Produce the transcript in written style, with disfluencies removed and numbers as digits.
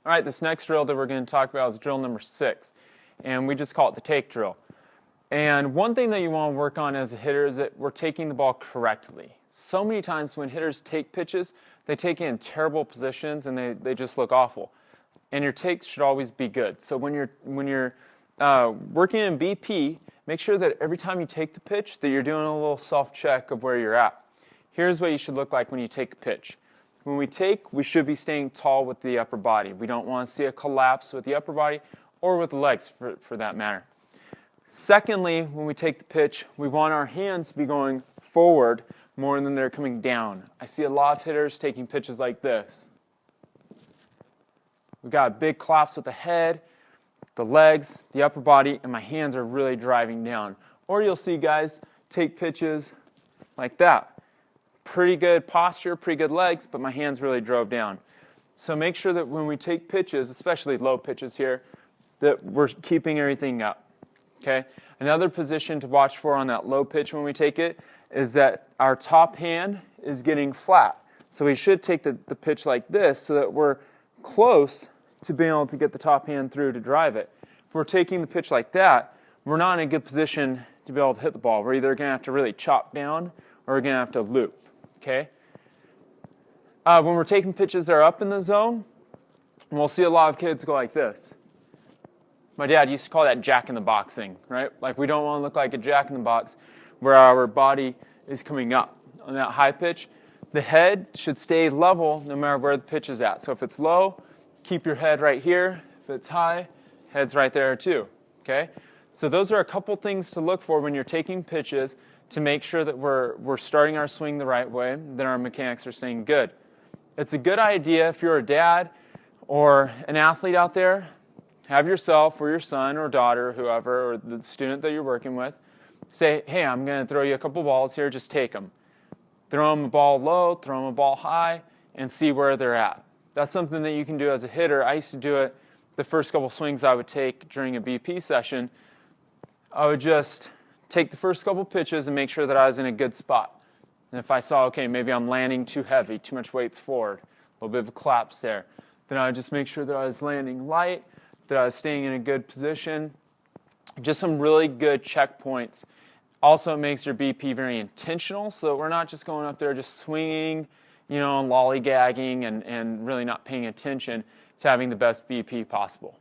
All right, this next drill that we're going to talk about is drill number 6, and we just call it the take drill. And one thing that you want to work on as a hitter is that we're taking the ball correctly. So many times when hitters take pitches, they take it in terrible positions and they just look awful. And your takes should always be good. So when you're working in BP, make sure that every time you take the pitch that you're doing a little self-check of where you're at. Here's what you should look like when you take a pitch. When we take, we should be staying tall with the upper body. We don't want to see a collapse with the upper body or with the legs for that matter. Secondly, when we take the pitch, we want our hands to be going forward more than they're coming down. I see a lot of hitters taking pitches like this. We've got a big collapse with the head, the legs, the upper body, and my hands are really driving down. Or you'll see guys take pitches like that. Pretty good posture, pretty good legs, but my hands really drove down. So make sure that when we take pitches, especially low pitches here, that we're keeping everything up. Okay? Another position to watch for on that low pitch when we take it is that our top hand is getting flat. So we should take the pitch like this so that we're close to being able to get the top hand through to drive it. If we're taking the pitch like that, we're not in a good position to be able to hit the ball. We're either going to have to really chop down or we're going to have to loop. Okay? When we're taking pitches that are up in the zone, we'll see a lot of kids go like this. My dad used to call that jack in the boxing, right? Like we don't want to look like a jack in the box where our body is coming up. On that high pitch, the head should stay level no matter where the pitch is at. So if it's low, keep your head right here. If it's high, head's right there too. Okay? So those are a couple things to look for when you're taking pitches to make sure that we're starting our swing the right way, that our mechanics are staying good. It's a good idea if you're a dad or an athlete out there, have yourself or your son or daughter, whoever, or the student that you're working with, say, hey, I'm going to throw you a couple balls here, just take them. Throw them a ball low, throw them a ball high, and see where they're at. That's something that you can do as a hitter. I used to do it the first couple swings I would take during a BP session. I would just take the first couple pitches and make sure that I was in a good spot. And if I saw, okay, maybe I'm landing too heavy, too much weight's forward, a little bit of a collapse there, then I would just make sure that I was landing light, that I was staying in a good position. Just some really good checkpoints. Also, it makes your BP very intentional, so that we're not just going up there just swinging, and lollygagging and really not paying attention to having the best BP possible.